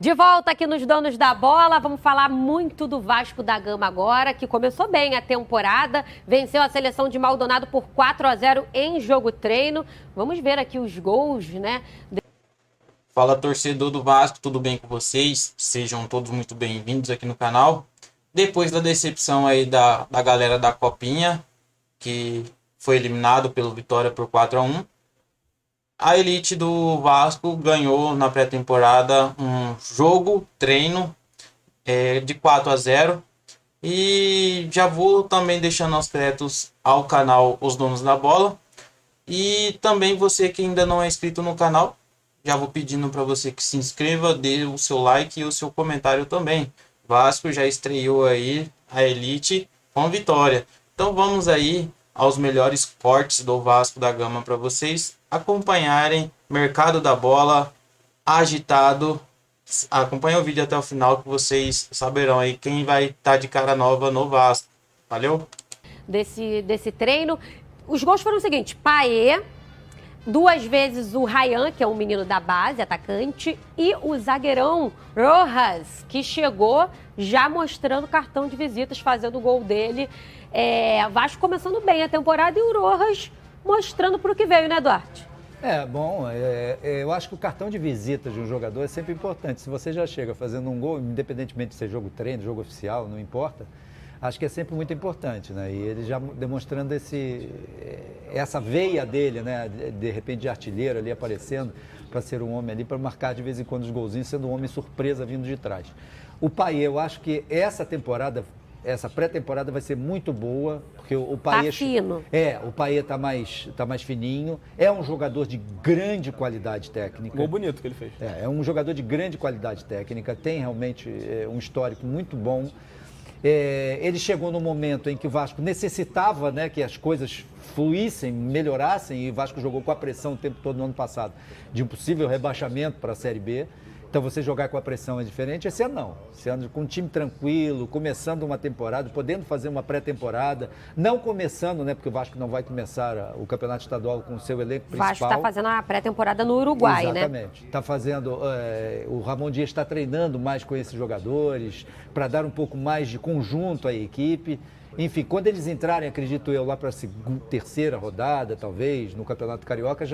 De volta aqui nos Donos da Bola, vamos falar muito do Vasco da Gama agora, que começou bem a temporada, venceu a seleção de Maldonado por 4-0 em jogo treino. Vamos ver aqui os gols, né? Fala, torcedor do Vasco, tudo bem com vocês? Sejam todos muito bem-vindos aqui no canal. Depois da decepção aí da galera da Copinha, que foi eliminado pelo Vitória por 4-1, a elite do Vasco ganhou na pré-temporada um jogo, treino de 4-0. E já vou também deixando aos créditos ao canal Os Donos da Bola. E também você que ainda não é inscrito no canal, já vou pedindo para você que se inscreva, dê o seu like e o seu comentário também. Vasco já estreou aí a elite com vitória. Então vamos aí aos melhores cortes do Vasco da Gama para vocês acompanharem. Mercado da bola agitado. Acompanhe o vídeo até o final que vocês saberão aí quem vai estar de cara nova no Vasco. Valeu? Desse treino. Os gols foram o seguinte: Paê, 2 vezes o Ryan, que é um menino da base, atacante, e o zagueirão Rojas, que chegou já mostrando cartão de visitas, fazendo o gol dele. Vasco começando bem a temporada e o Rojas mostrando para o que veio, né, Duarte? Eu acho que o cartão de visitas de um jogador é sempre importante. Se você já chega fazendo um gol, independentemente de ser jogo treino, jogo oficial, não importa, acho que é sempre muito importante, né? E ele já demonstrando essa veia dele, né? De repente de artilheiro ali aparecendo para ser um homem ali, para marcar de vez em quando os golzinhos, sendo um homem surpresa vindo de trás. O Paê, eu acho que essa pré-temporada vai ser muito boa, porque o Paê... Tá fino. O Paê tá mais fininho, é um jogador de grande qualidade técnica. Gol bonito que ele fez. É um jogador de grande qualidade técnica, tem realmente um histórico muito bom. Ele chegou no momento em que o Vasco necessitava, né, que as coisas fluíssem, melhorassem, e o Vasco jogou com a pressão o tempo todo no ano passado de um possível rebaixamento para a Série B. Então você jogar com a pressão é diferente. Esse ano não. Esse ano com um time tranquilo, começando uma temporada, podendo fazer uma pré-temporada, não começando, né, porque o Vasco não vai começar o campeonato estadual com o seu elenco principal. O Vasco está fazendo a pré-temporada no Uruguai, né? Exatamente. Está fazendo, o Ramon Dias está treinando mais com esses jogadores, para dar um pouco mais de conjunto à equipe. Enfim, quando eles entrarem, acredito eu, lá para a terceira rodada, talvez, no Campeonato Carioca,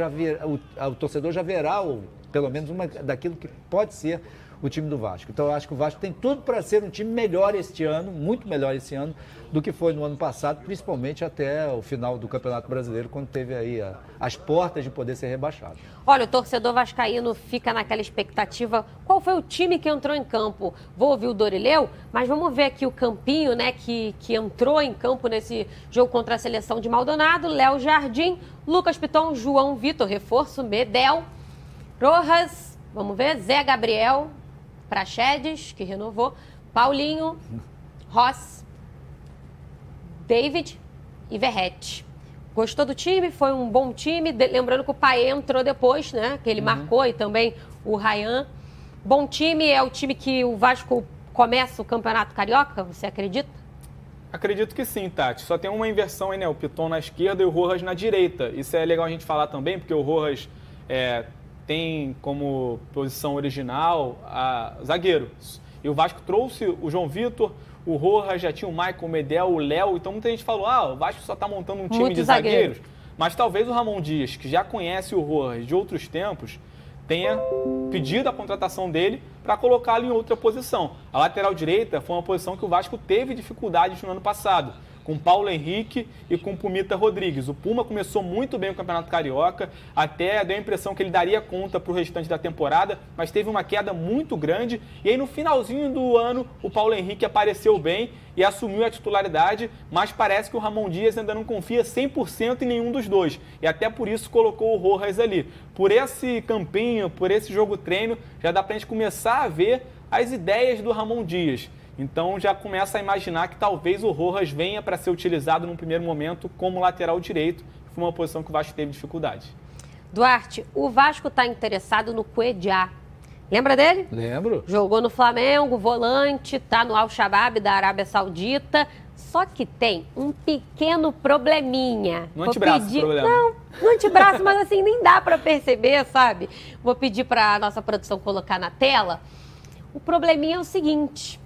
o torcedor já verá pelo menos uma daquilo que pode ser o time do Vasco. Então eu acho que o Vasco tem tudo para ser um time melhor este ano, muito melhor esse ano, do que foi no ano passado, principalmente até o final do Campeonato Brasileiro, quando teve aí as portas de poder ser rebaixado. Olha, o torcedor vascaíno fica naquela expectativa, qual foi o time que entrou em campo? Vou ouvir o Dorileu, mas vamos ver aqui o campinho, né, que entrou em campo nesse jogo contra a seleção de Maldonado: Léo Jardim, Lucas Piton, João Vitor, reforço, Medel, Rojas, vamos ver, Zé Gabriel, Praxedes, que renovou, Paulinho, Ross, David e Verrete. Gostou do time? Foi um bom time. Lembrando que o Paê entrou depois, né? Que ele marcou, e também o Ryan. Bom time, é o time que o Vasco começa o Campeonato Carioca, você acredita? Acredito que sim, Tati. Só tem uma inversão aí, né? O Piton na esquerda e o Rojas na direita. Isso é legal a gente falar também, porque o Rojas tem como posição original zagueiro. E o Vasco trouxe o João Vitor, o Rojas, já tinha o Michael, o Medel, o Léo. Então muita gente falou, o Vasco só está montando um time muito de zagueiros. Mas talvez o Ramon Dias, que já conhece o Rojas de outros tempos, tenha pedido a contratação dele para colocá-lo em outra posição. A lateral direita foi uma posição que o Vasco teve dificuldades no ano passado, com Paulo Henrique e com Pumita Rodrigues. O Puma começou muito bem o Campeonato Carioca, até deu a impressão que ele daria conta para o restante da temporada, mas teve uma queda muito grande, e aí no finalzinho do ano o Paulo Henrique apareceu bem e assumiu a titularidade, mas parece que o Ramon Dias ainda não confia 100% em nenhum dos dois, e até por isso colocou o Rojas ali. Por esse campinho, por esse jogo treino, já dá para a gente começar a ver as ideias do Ramon Dias. Então já começa a imaginar que talvez o Rojas venha para ser utilizado num primeiro momento como lateral direito, que foi uma posição que o Vasco teve dificuldade. Duarte, o Vasco está interessado no Cuejá. Lembra dele? Lembro. Jogou no Flamengo, volante, tá no Al-Shabaab da Arábia Saudita. Só que tem um pequeno probleminha. No antebraço, problema. Não, no antebraço, mas assim, nem dá para perceber, sabe? Vou pedir para a nossa produção colocar na tela. O probleminha é o seguinte,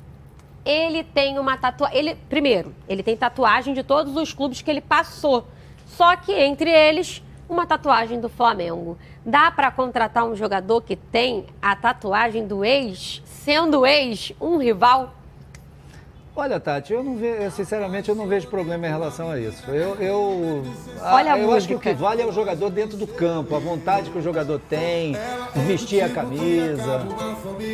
ele tem uma tatuagem... Primeiro, ele tem tatuagem de todos os clubes que ele passou. Só que entre eles, uma tatuagem do Flamengo. Dá para contratar um jogador que tem a tatuagem do ex, sendo o ex um rival? Olha, Tati, sinceramente, eu não vejo problema em relação a isso. Olha eu acho que o que vale é o jogador dentro do campo, a vontade que o jogador tem, vestir a camisa.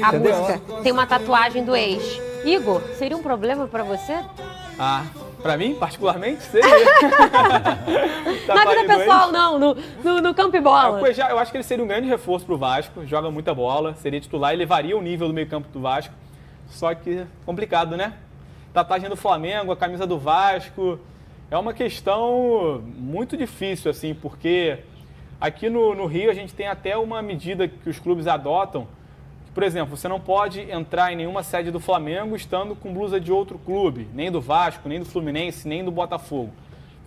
A entendeu? música tem uma tatuagem do ex. Igor, seria um problema para você? Pra mim, particularmente, seria. Na vida pessoal, não, no campo e bola. Eu acho que ele seria um grande reforço pro Vasco, joga muita bola, seria titular e levaria o nível do meio campo do Vasco. Só que complicado, né? Tatuagem do Flamengo, a camisa do Vasco, é uma questão muito difícil, assim, porque aqui no Rio a gente tem até uma medida que os clubes adotam. Por exemplo, você não pode entrar em nenhuma sede do Flamengo estando com blusa de outro clube, nem do Vasco, nem do Fluminense, nem do Botafogo.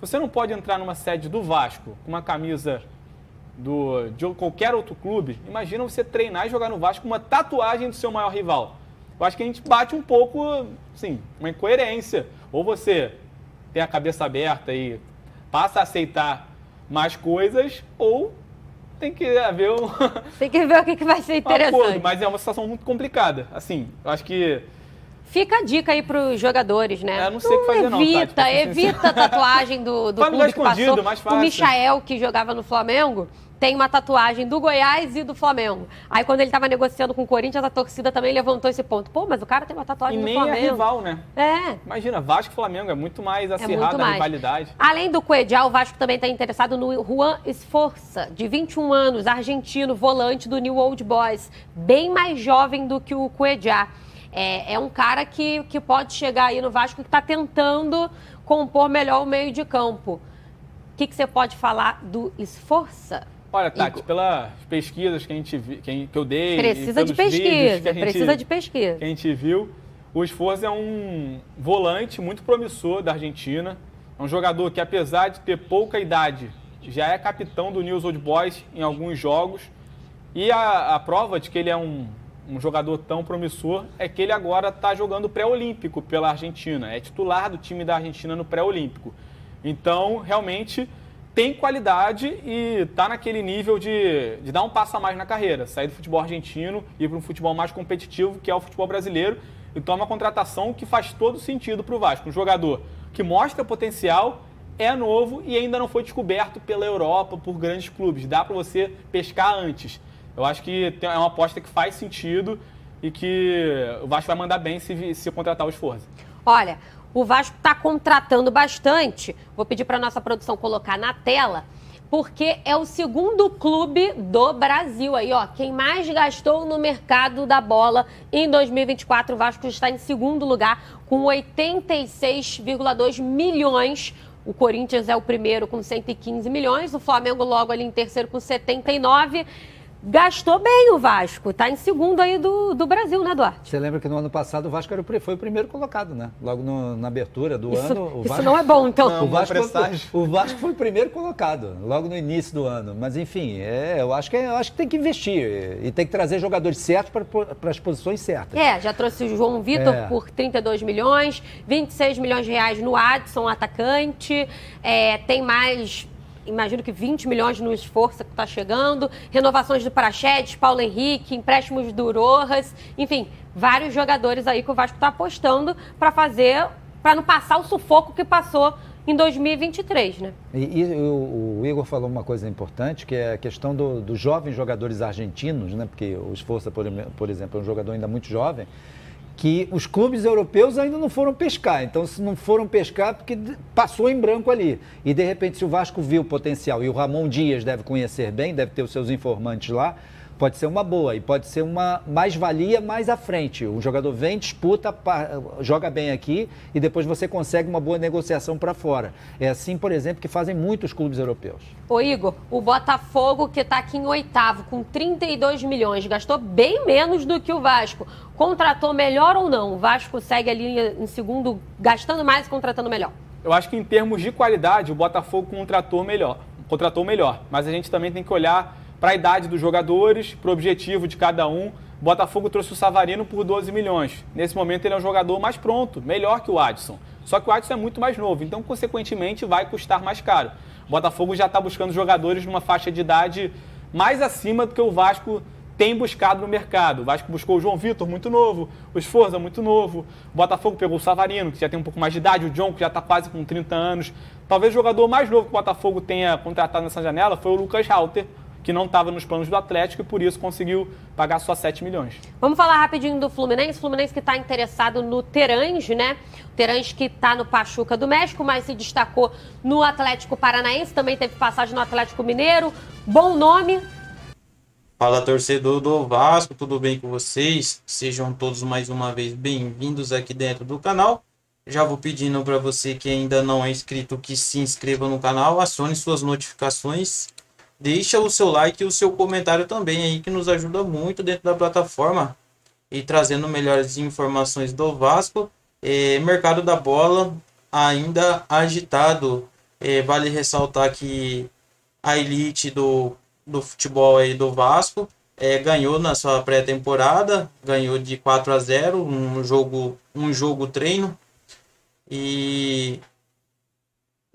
Você não pode entrar numa sede do Vasco com uma camisa de qualquer outro clube. Imagina você treinar e jogar no Vasco com uma tatuagem do seu maior rival. Eu acho que a gente bate um pouco, assim, uma incoerência. Ou você tem a cabeça aberta e passa a aceitar mais coisas, ou tem que haver Tem que ver o que vai ser interessante. acordo, mas é uma situação muito complicada. Assim, eu acho que... Fica a dica aí pros jogadores, né? Eu não sei o que fazer não, Tati, evita a tatuagem do clube que passou. Mais fácil. O Michael, que jogava no Flamengo, tem uma tatuagem do Goiás e do Flamengo. Aí quando ele estava negociando com o Corinthians, a torcida também levantou esse ponto. Pô, mas o cara tem uma tatuagem do Flamengo. E nem é rival, né? É. Imagina, Vasco e Flamengo, é muito mais acirrada a rivalidade. Além do Cuejá, o Vasco também está interessado no Juan Esforza, de 21 anos, argentino, volante do New Old Boys. Bem mais jovem do que o Cuejá. É um cara que pode chegar aí no Vasco, que está tentando compor melhor o meio de campo. O que você pode falar do Esforza? Olha, Tati, pelas pesquisas que eu dei... Precisa de pesquisa, que a gente viu, o Esforza é um volante muito promissor da Argentina. É um jogador que, apesar de ter pouca idade, já é capitão do News Old Boys em alguns jogos. E a prova de que ele é um jogador tão promissor é que ele agora está jogando pré-olímpico pela Argentina. É titular do time da Argentina no pré-olímpico. Então, realmente... tem qualidade e está naquele nível de dar um passo a mais na carreira, sair do futebol argentino e ir para um futebol mais competitivo, que é o futebol brasileiro. Então é uma contratação que faz todo sentido para o Vasco. Um jogador que mostra potencial, é novo e ainda não foi descoberto pela Europa, por grandes clubes. Dá para você pescar antes. Eu acho que é uma aposta que faz sentido e que o Vasco vai mandar bem se contratar o Esforza. Olha... O Vasco está contratando bastante. Vou pedir para a nossa produção colocar na tela, porque é o segundo clube do Brasil aí, ó. Quem mais gastou no mercado da bola em 2024, o Vasco está em segundo lugar com 86,2 milhões. O Corinthians é o primeiro com 115 milhões, o Flamengo logo ali em terceiro com 79. Gastou bem o Vasco, tá em segundo aí do Brasil, né, Duarte? Você lembra que no ano passado o Vasco foi o primeiro colocado, né? Logo na abertura do ano. O Vasco, isso não é bom, então. Não, o Vasco foi o primeiro colocado, logo no início do ano. Mas, enfim, eu acho que tem que investir e tem que trazer jogadores certos para as posições certas. Já trouxe o João Vitor por 32 milhões, 26 milhões de reais no Adson, atacante. Tem mais... Imagino que 20 milhões no Esforza que está chegando, renovações do Praxedes, Paulo Henrique, empréstimos do Rojas, enfim, vários jogadores aí que o Vasco está apostando para não passar o sufoco que passou em 2023, né? E o Igor falou uma coisa importante, que é a questão dos jovens jogadores argentinos, né? Porque o Esforza, por exemplo, é um jogador ainda muito jovem, que os clubes europeus ainda não foram pescar. Então, se não foram pescar, porque passou em branco ali. E, de repente, se o Vasco viu o potencial, e o Ramon Dias deve conhecer bem, deve ter os seus informantes lá, pode ser uma boa e pode ser uma mais-valia mais à frente. O jogador vem, disputa, joga bem aqui e depois você consegue uma boa negociação para fora. É assim, por exemplo, que fazem muitos clubes europeus. Ô Igor, o Botafogo, que está aqui em oitavo, com 32 milhões, gastou bem menos do que o Vasco. Contratou melhor ou não? O Vasco segue ali em segundo, gastando mais e contratando melhor. Eu acho que em termos de qualidade, o Botafogo contratou melhor. Mas a gente também tem que olhar para a idade dos jogadores, para o objetivo de cada um. O Botafogo trouxe o Savarino por 12 milhões. Nesse momento ele é um jogador mais pronto, melhor que o Adson. Só que o Adson é muito mais novo, então consequentemente vai custar mais caro. O Botafogo já está buscando jogadores numa faixa de idade mais acima do que o Vasco tem buscado no mercado. O Vasco buscou o João Vitor, muito novo, o Sforza, muito novo. O Botafogo pegou o Savarino, que já tem um pouco mais de idade, o John, que já está quase com 30 anos. Talvez o jogador mais novo que o Botafogo tenha contratado nessa janela foi o Lucas Halter, que não estava nos planos do Atlético e por isso conseguiu pagar só 7 milhões. Vamos falar rapidinho do Fluminense. O Fluminense que está interessado no Terãs, né? O Terãs que está no Pachuca do México, mas se destacou no Atlético Paranaense, também teve passagem no Atlético Mineiro. Bom nome. Fala, torcedor do Vasco, tudo bem com vocês? Sejam todos mais uma vez bem-vindos aqui dentro do canal. Já vou pedindo para você que ainda não é inscrito que se inscreva no canal, acione suas notificações, deixa o seu like e o seu comentário também aí, que nos ajuda muito dentro da plataforma e trazendo melhores informações do Vasco. Mercado da bola ainda agitado. Vale ressaltar que a elite do futebol aí do Vasco ganhou na sua pré-temporada, ganhou de 4-0, um jogo treino. E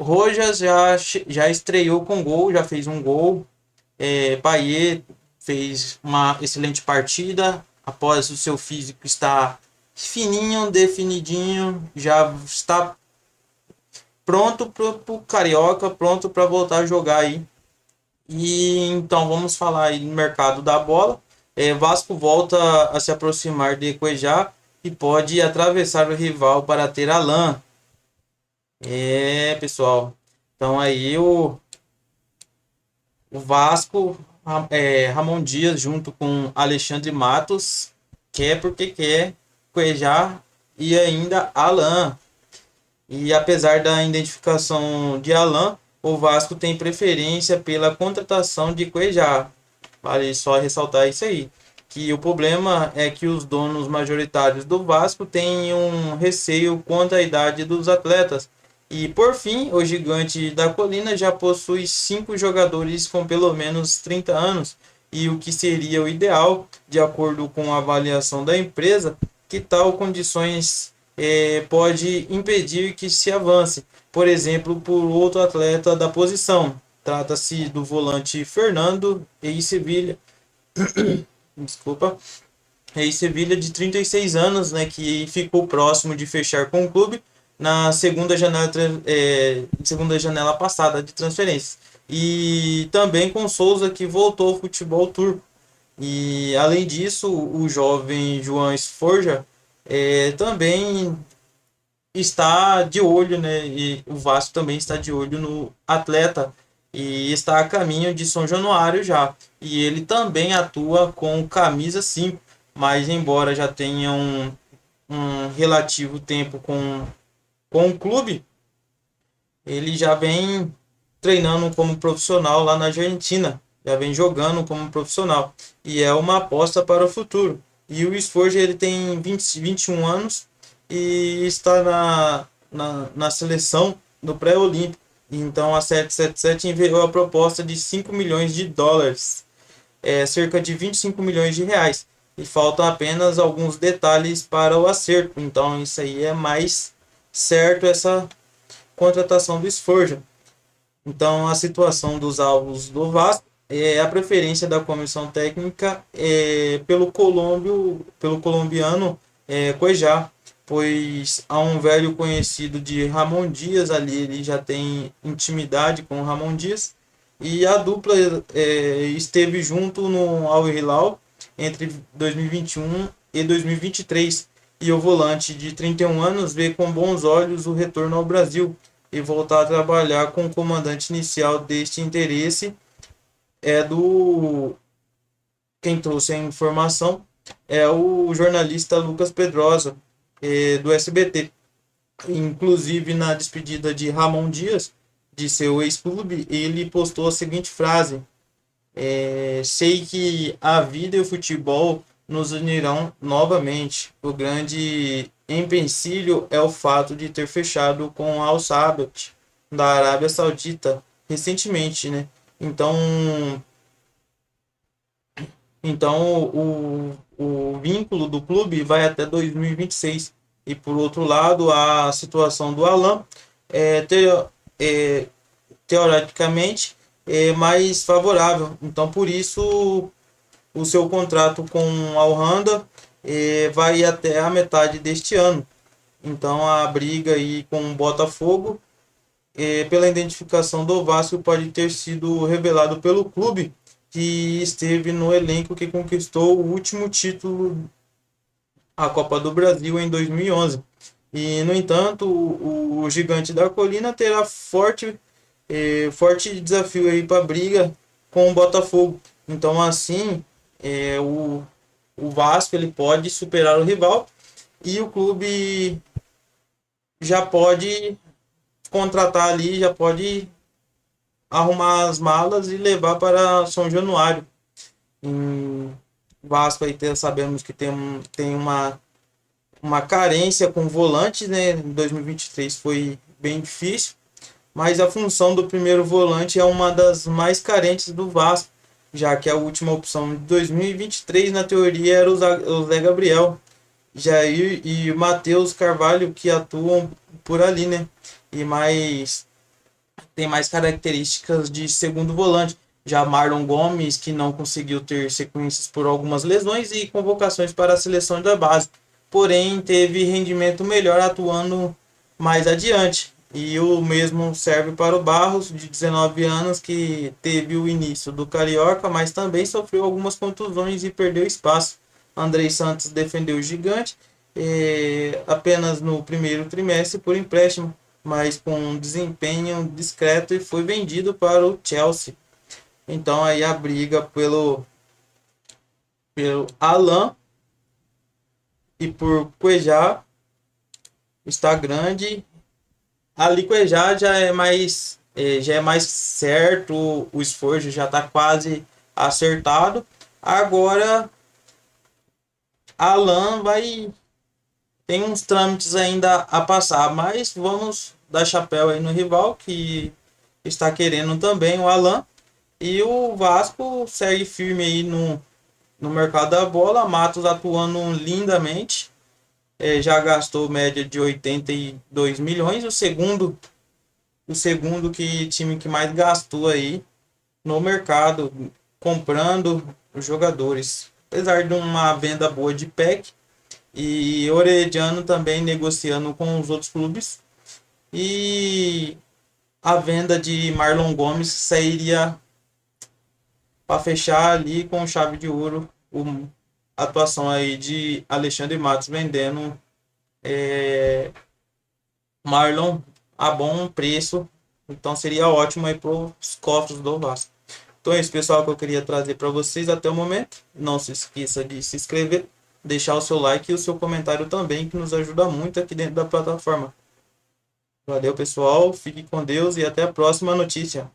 Rojas já estreou com gol, já fez um gol. Payet fez uma excelente partida, após o seu físico estar fininho, definidinho, já está pronto para o Carioca, pronto para voltar a jogar aí. E então vamos falar aí no mercado da bola. Vasco volta a se aproximar de Cuejá e pode atravessar o rival para ter Alan. Pessoal, então aí o Vasco, Ramon Dias junto com Alexandre Matos, quer porque quer Cuejá e ainda Alan. E apesar da identificação de Alan, o Vasco tem preferência pela contratação de Cuejá. Vale só ressaltar isso aí, que o problema é que os donos majoritários do Vasco têm um receio quanto à idade dos atletas. E por fim, o Gigante da Colina já possui 5 jogadores com pelo menos 30 anos, e o que seria o ideal, de acordo com a avaliação da empresa, que tal condições pode impedir que se avance, por exemplo, por outro atleta da posição. Trata-se do volante Fernando ex-Sevilha, ex-Sevilha de 36 anos, né, que ficou próximo de fechar com o clube na segunda janela passada de transferências. E também com Souza, que voltou ao futebol turco. E além disso, o jovem João Sforza também está de olho, né? E o Vasco também está de olho no atleta e está a caminho de São Januário já. E ele também atua com camisa 5, mas embora já tenha um relativo tempo com o clube, ele já vem treinando como profissional lá na Argentina, já vem jogando como profissional e é uma aposta para o futuro. E o Sforza, ele tem 21 anos e está na seleção do pré-olímpico. Então a 777 enviou a proposta de 5 milhões de dólares, cerca de 25 milhões de reais. E faltam apenas alguns detalhes para o acerto. Então isso aí é mais certo, essa contratação do Sforza. Então a situação dos alvos do Vasco a preferência da comissão técnica pelo colombiano Cuejá, pois há um velho conhecido de Ramon Dias ali, ele já tem intimidade com o Ramon Dias, e a dupla esteve junto no Al Hilal entre 2021 e 2023, e o volante de 31 anos vê com bons olhos o retorno ao Brasil e voltar a trabalhar com o comandante inicial deste interesse. Quem trouxe a informação é o jornalista Lucas Pedrosa, do SBT. Inclusive, na despedida de Ramon Dias, de seu ex-clube, ele postou a seguinte frase: sei que a vida e o futebol nos unirão novamente. O grande empecilho é o fato de ter fechado com Al Sadd, da Arábia Saudita, recentemente, né? Então, Então o vínculo do clube vai até 2026. E por outro lado, a situação do Alan é teoricamente é mais favorável. Então por isso o seu contrato com a Honda vai até a metade deste ano. Então a briga aí com o Botafogo pela identificação do Vasco pode ter sido revelado pelo clube que esteve no elenco que conquistou o último título, a Copa do Brasil, em 2011. E, no entanto, o Gigante da Colina terá forte desafio aí para briga com o Botafogo. Então, assim, o Vasco ele pode superar o rival e o clube já pode contratar ali, já pode arrumar as malas e levar para São Januário. Em Vasco aí sabemos que tem uma carência com volantes, né? Em 2023 foi bem difícil, mas a função do primeiro volante é uma das mais carentes do Vasco, já que a última opção de 2023 na teoria era o Zé Gabriel, Jair e o Matheus Carvalho, que atuam por ali, né? Tem mais características de segundo volante. Já Marlon Gomes, que não conseguiu ter sequências por algumas lesões e convocações para a seleção da base, porém teve rendimento melhor atuando mais adiante. E o mesmo serve para o Barros, de 19 anos, que teve o início do Carioca, mas também sofreu algumas contusões e perdeu espaço. Andrei Santos defendeu o Gigante apenas no primeiro trimestre por empréstimo, mas com um desempenho discreto, e foi vendido para o Chelsea. Então aí a briga pelo Alan e por Cuejá está grande. Ali Cuejá já é mais certo, o esforço já está quase acertado. Agora Alan tem uns trâmites ainda a passar, mas vamos dar chapéu aí no rival que está querendo também o Alan. E o Vasco segue firme aí no mercado da bola. Matos atuando lindamente. Já gastou média de 82 milhões. O segundo time que mais gastou aí no mercado, comprando os jogadores. Apesar de uma venda boa de Peck. E Orediano também negociando com os outros clubes. E a venda de Marlon Gomes sairia para fechar ali com chave de ouro a atuação aí de Alexandre Matos vendendo Marlon a bom preço. Então seria ótimo aí para os cofres do Vasco. Então é isso, pessoal, que eu queria trazer para vocês até o momento. Não se esqueça de se inscrever, deixar o seu like e o seu comentário também, que nos ajuda muito aqui dentro da plataforma. Valeu, pessoal, fique com Deus e até a próxima notícia.